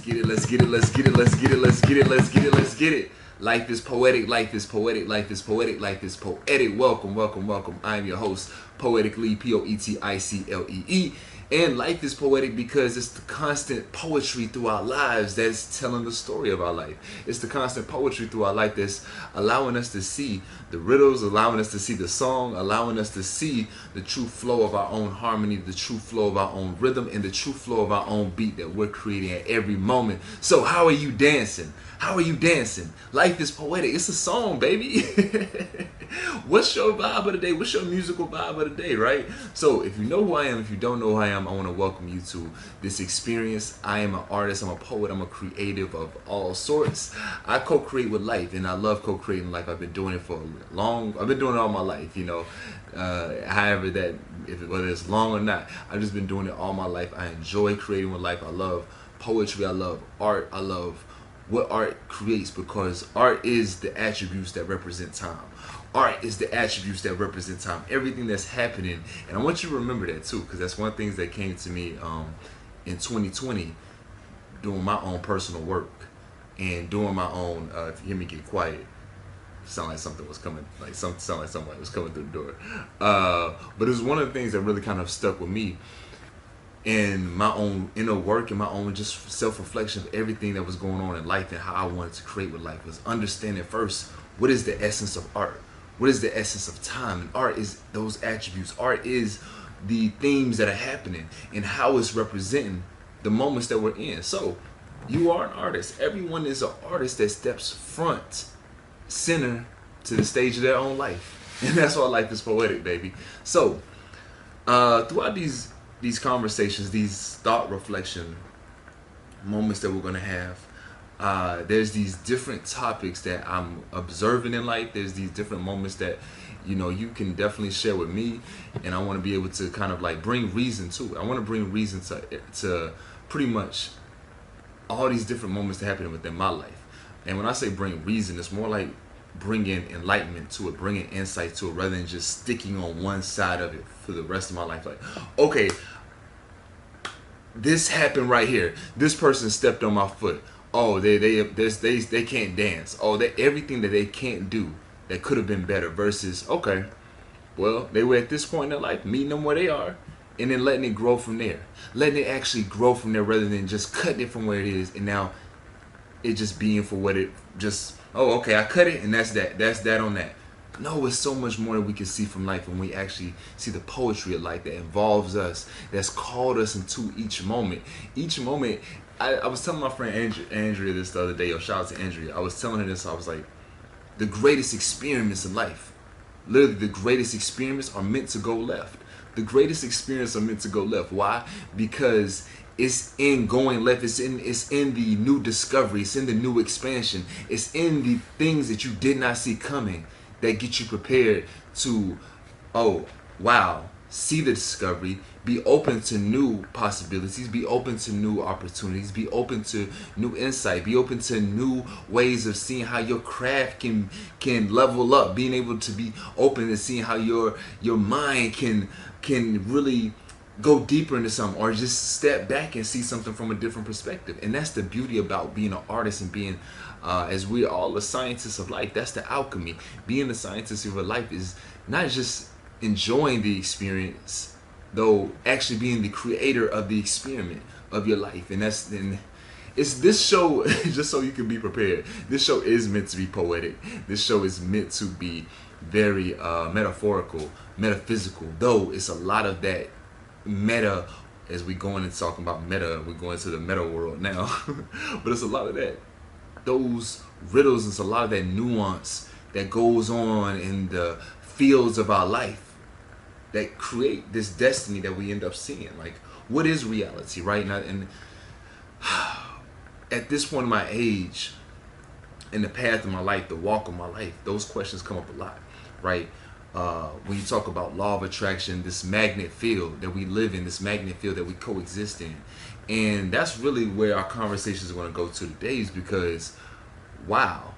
get it, let's get it, let's get it, let's get it, let's get it, let's get it, let's get it. Life is poetic, life is poetic, life is poetic, life is poetic. Welcome, welcome, welcome. I am your host, Poeticlee, Poeticlee. And life is poetic because it's the constant poetry through our lives that's telling the story of our life. It's the constant poetry through our life that's allowing us to see the riddles, allowing us to see the song, allowing us to see the true flow of our own harmony, the true flow of our own rhythm, and the true flow of our own beat that we're creating at every moment. So how are you dancing? How are you dancing? Life is poetic. It's a song, baby. What's your vibe of the day? What's your musical vibe of the day, right? So if you know who I am, if you don't know who I am, I want to welcome you to this experience. I am an artist, I'm a poet, I'm a creative of all sorts. I co-create with life, and I love co-creating life. I've been doing it for I've been doing it all my life, you know. However that, whether it's long or not, I've just been doing it all my life. I enjoy creating with life. I love poetry, I love art, I love what art creates, because art is the attributes that represent time. Art is the attributes that represent time. Everything that's happening, and I want you to remember that too, because that's one of the things that came to me in 2020, doing my own personal work and doing my own. If you hear me get quiet, sound like something was coming, sound like somebody was coming through the door. But it was one of the things that really kind of stuck with me in my own inner work and my own just self-reflection of everything that was going on in life and how I wanted to create with life, was understanding first, what is the essence of art? What is the essence of time? And art is those attributes. Art is the themes that are happening and how it's representing the moments that we're in. So you are an artist. Everyone is an artist that steps front, center to the stage of their own life. And that's why life is poetic, baby. So throughout these conversations, these thought reflection moments that we're going to have, there's these different topics that I'm observing in life. There's these different moments that, you know, you can definitely share with me, and I want to be able to kind of like bring reason to it. I want to bring reason to pretty much all these different moments that happen within my life. And when I say bring reason, it's more like bringing enlightenment to it, bringing insight to it, rather than just sticking on one side of it for the rest of my life. Like, okay, this happened right here. This person stepped on my foot. Oh, they can't dance. Oh, everything that they can't do that could have been better. Versus, okay, well, they were at this point in their life, meeting them where they are, and then letting it grow from there. Letting it actually grow from there, rather than just cutting it from where it is, and now it just being for what it just. Oh, okay, I cut it, and that's that. That's that on that. No, it's so much more that we can see from life when we actually see the poetry of life that involves us, that's called us into each moment. Each moment, I was telling my friend Andrea this the other day. Shout out to Andrea. I was telling her this. I was like, the greatest experiments in life, literally the greatest experiments are meant to go left. The greatest experiences are meant to go left. Why? Because it's in going left. It's in the new discovery. It's in the new expansion. It's in the things that you did not see coming that get you prepared to, oh, wow, see the discovery, be open to new possibilities, be open to new opportunities, be open to new insight, be open to new ways of seeing how your craft can level up, being able to be open to seeing how your mind can really go deeper into something, or just step back and see something from a different perspective. And that's the beauty about being an artist and being, as we are all the scientists of life, that's the alchemy. Being the scientist of your life is not just enjoying the experience, though actually being the creator of the experiment of your life. And it's this show, just so you can be prepared, this show is meant to be poetic. This show is meant to be very metaphorical, metaphysical, though it's a lot of that meta. As we go into talking about meta, we're going to the meta world now. But it's a lot of that, those riddles, it's a lot of that nuance that goes on in the fields of our life that create this destiny that we end up seeing. Like, what is reality, right? And at this point in my age, in the path of my life, the walk of my life, those questions come up a lot, right? When you talk about law of attraction, this magnet field that we live in, this magnet field that we coexist in. And that's really where our conversations are going to go to today, is because, wow,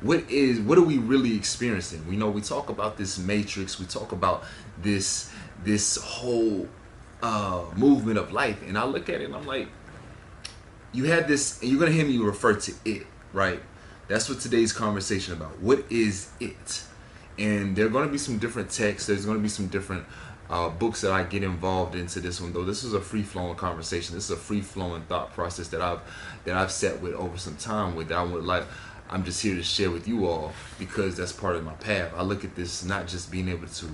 what are we really experiencing? We know we talk about this matrix, we talk about this whole movement of life, and I look at it and I'm like, you had this, and you're gonna hear me refer to it, right? That's what today's conversation about. What is it? And there are gonna be some different texts. There's gonna be some different books that I get involved into this one. Though this is a free flowing conversation. This is a free flowing thought process that I've set with over some time with. That I would like. I'm just here to share with you all because that's part of my path. I look at this not just being able to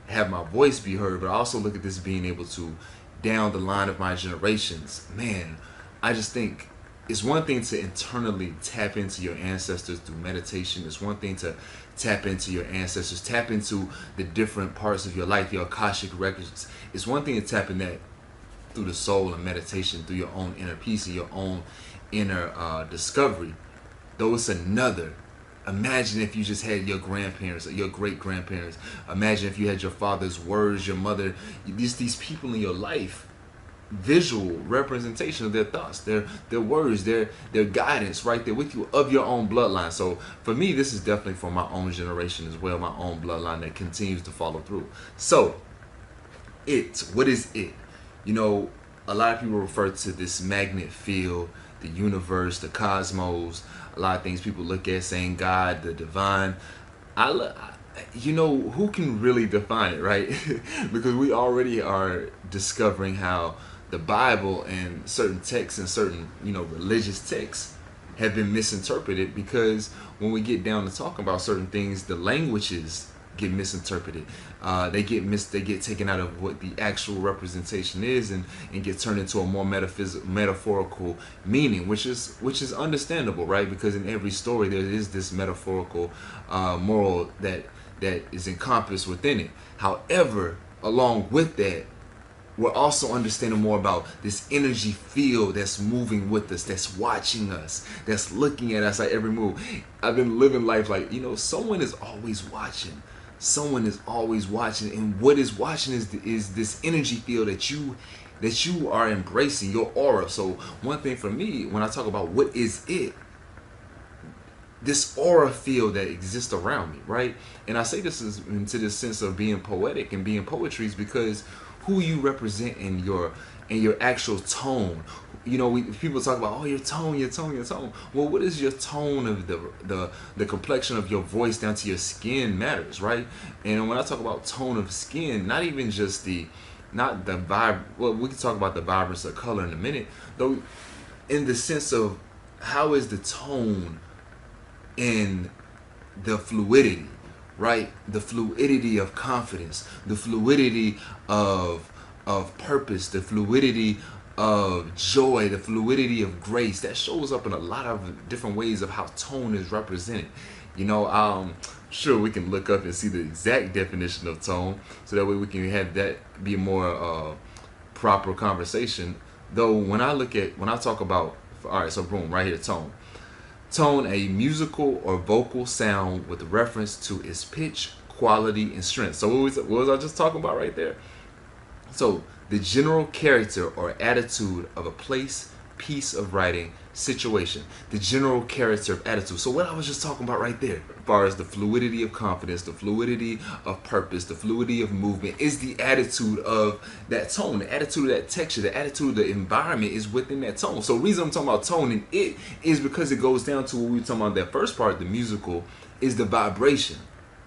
have my voice be heard, but I also look at this being able to, down the line of my generations, man, I just think it's one thing to internally tap into your ancestors through meditation. It's one thing to tap into your ancestors, tap into the different parts of your life, your Akashic records. It's one thing to tap in that through the soul and meditation, through your own inner peace and your own inner discovery. Though it's another. Imagine if you just had your grandparents or your great grandparents. Imagine if you had your father's words, your mother, these people in your life, visual representation of their thoughts, their words, their guidance right there with you of your own bloodline. So for me, this is definitely for my own generation as well, my own bloodline that continues to follow through. So what is it? You know, a lot of people refer to this magnet field, the universe, the cosmos, a lot of things people look at saying God, the divine. You know, who can really define it, right? Because we already are discovering how the Bible and certain texts and certain, religious texts have been misinterpreted, because when we get down to talking about certain things, the languages get misinterpreted. They get taken out of what the actual representation is, and get turned into a more metaphorical meaning, which is understandable, right? Because in every story there is this metaphorical moral that is encompassed within it. However, along with that, we're also understanding more about this energy field that's moving with us, that's watching us, that's looking at us at every move. I've been living life like, someone is always watching. Someone is always watching, and what is watching is this energy field that you are embracing, your aura. So one thing for me, when I talk about what is it, this aura field that exists around me, right? And I say this is into the sense of being poetic and being poetry, is because who you represent in your actual tone. People talk about, your tone. Well, what is your tone of the complexion of your voice down to your skin matters, right? And when I talk about tone of skin, not even just not the vibe. Well, we can talk about the vibrance of color in a minute, though, in the sense of how is the tone in the fluidity, right? The fluidity of confidence, the fluidity of purpose, the fluidity of joy, the fluidity of grace that shows up in a lot of different ways of how tone is represented. Sure, we can look up and see the exact definition of tone, so that way we can have that be a more proper conversation. Though when I talk about, all right, so boom, right here, tone. Tone, a musical or vocal sound with reference to its pitch, quality, and strength. So what was I just talking about right there? So the general character or attitude of a place, piece of writing, situation. The general character of attitude. So what I was just talking about right there, as far as the fluidity of confidence, the fluidity of purpose, the fluidity of movement, is the attitude of that tone, the attitude of that texture, the attitude of the environment is within that tone. So the reason I'm talking about tone and it is because it goes down to what we were talking about that first part, the musical, is the vibration.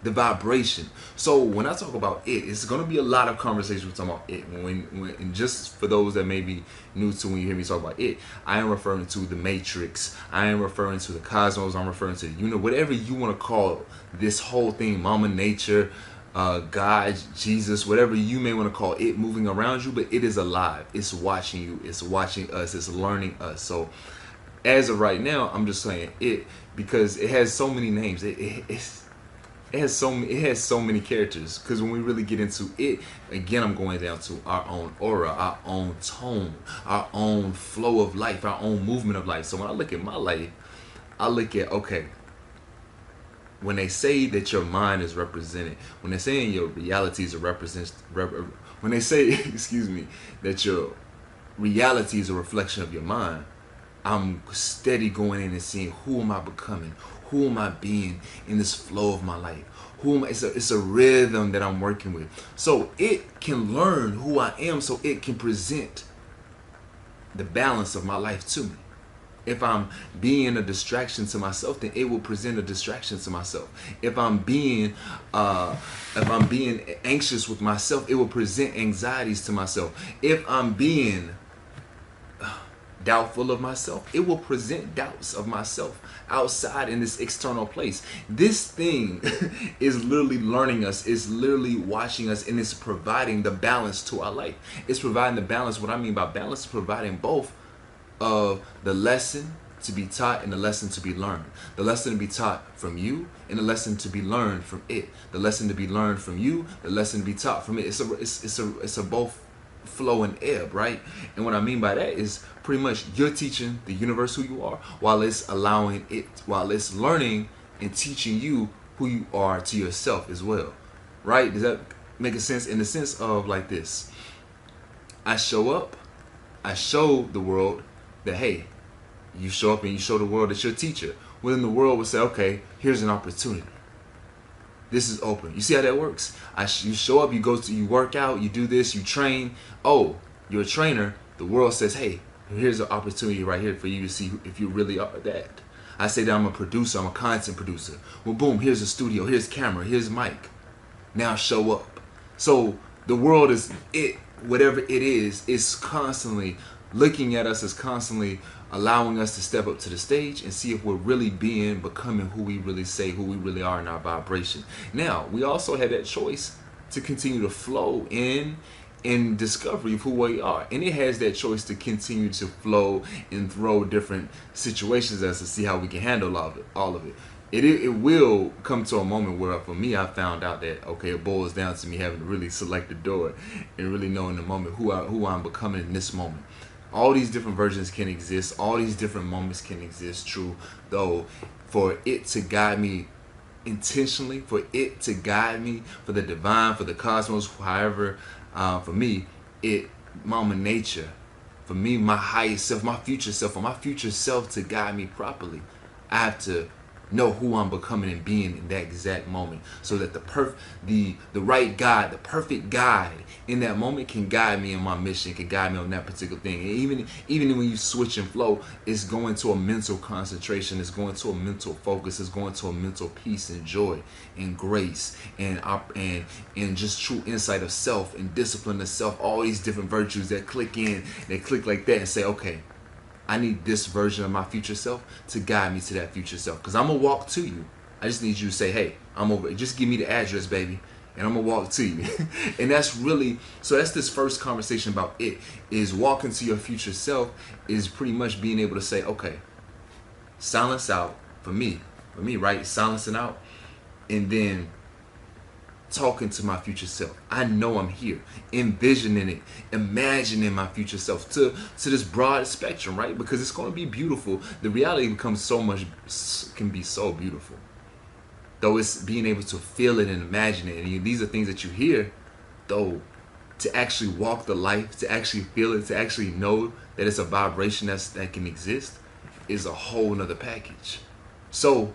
The vibration. So when I talk about it's going to be a lot of conversation talking about it. And just for those that may be new to when you hear me talk about it, I am referring to the matrix. I am referring to the cosmos. I'm referring to whatever you want to call this whole thing, Mama Nature, God, Jesus, whatever you may want to call it, moving around you. But it is alive. It's watching you. It's watching us. It's learning us. So as of right now, I'm just saying it because it has so many names. It has so many characters, because when we really get into it, again, I'm going down to our own aura, our own tone, our own flow of life, our own movement of life. So when I look at my life, I look at, okay, when they say that your mind is represented, when they're saying your realities are when they say, excuse me, that your reality is a reflection of your mind, I'm steady going in and seeing, who am I becoming? Who am I being in this flow of my life? It's a rhythm that I'm working with. So it can learn who I am, so it can present the balance of my life to me. If I'm being a distraction to myself, then it will present a distraction to myself. If I'm being anxious with myself, it will present anxieties to myself. If I'm being doubtful of myself, it will present doubts of myself outside in this external place. This thing is literally learning us, it's literally watching us, and it's providing the balance to our life. It's providing the balance. What I mean by balance is providing both of the lesson to be taught and the lesson to be learned. The lesson to be taught from you and the lesson to be learned from it. The lesson to be learned from you, the lesson to be taught from it. It's a both flow and ebb, right? And what I mean by that is pretty much you're teaching the universe who you are while it's learning and teaching you who you are to yourself as well, right? Does that make a sense? In the sense of like this, I show up, I show the world that, hey, you show up and you show the world that you're a teacher. Well, then the world will say, okay, here's an opportunity. This is open. You see how that works? You show up, you work out, you do this, you train. Oh, you're a trainer. The world says, hey, here's an opportunity right here for you to see if you really are that. I say that I'm a producer, I'm a content producer. Well, boom, here's a studio, here's camera, here's mic. Now show up. So the world is whatever it is constantly looking at us, is constantly allowing us to step up to the stage and see if we're really becoming who we really say, who we really are in our vibration. Now, we also have that choice to continue to flow in discovery of who we are. And it has that choice to continue to flow and throw different situations as to see how we can handle all of it. It will come to a moment where, for me, I found out that, okay, it boils down to me having to really select the door and really know in the moment who I'm becoming in this moment. All these different versions can exist. All these different moments can exist, true, though, for it to guide me intentionally, for it to guide me, for the divine, for the cosmos, however, for me, Mama Nature, for me, my highest self, my future self, for my future self to guide me properly, I have to know who I'm becoming and being in that exact moment, so that the right guide, the perfect guide in that moment can guide me in my mission, can guide me on that particular thing. And even when you switch and flow, it's going to a mental concentration, it's going to a mental focus, it's going to a mental peace and joy and grace and just true insight of self and discipline of self. All these different virtues that click like that and say, okay, I need this version of my future self to guide me to that future self. Because I'm going to walk to you. I just need you to say, hey, I'm over. Just give me the address, baby. And I'm going to walk to you. And that's this first conversation about it. Is walking to your future self is pretty much being able to say, okay, silence out for me, right? Silencing out. And then talking to my future self. I know I'm here, envisioning it, imagining my future self to this broad spectrum, right? Because it's going to be beautiful. The reality can be so beautiful. Though it's being able to feel it and imagine it. And these are things that you hear, though, to actually walk the life, to actually feel it, to actually know that it's a vibration that can exist, is a whole nother package. So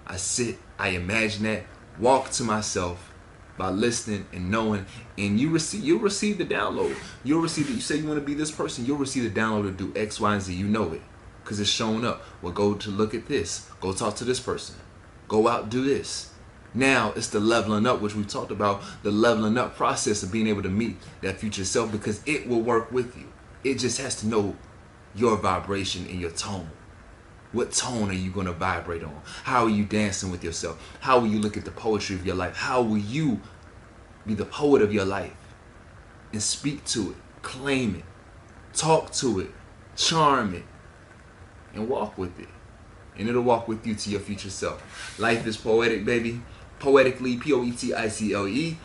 I sit, I imagine that, walk to myself, by listening and knowing, and you'll receive the download. You'll receive it. You say you want to be this person, you'll receive the download to do X, Y, and Z. You know it because it's showing up. Well, go to look at this. Go talk to this person. Go out, do this. Now it's the leveling up, which we talked about, the leveling up process of being able to meet that future self, because it will work with you. It just has to know your vibration and your tone. What tone are you going to vibrate on? How are you dancing with yourself? How will you look at the poetry of your life? How will you be the poet of your life and speak to it, claim it, talk to it, charm it, and walk with it? And it'll walk with you to your future self. Life is poetic, baby. Poetically, Poeticlee.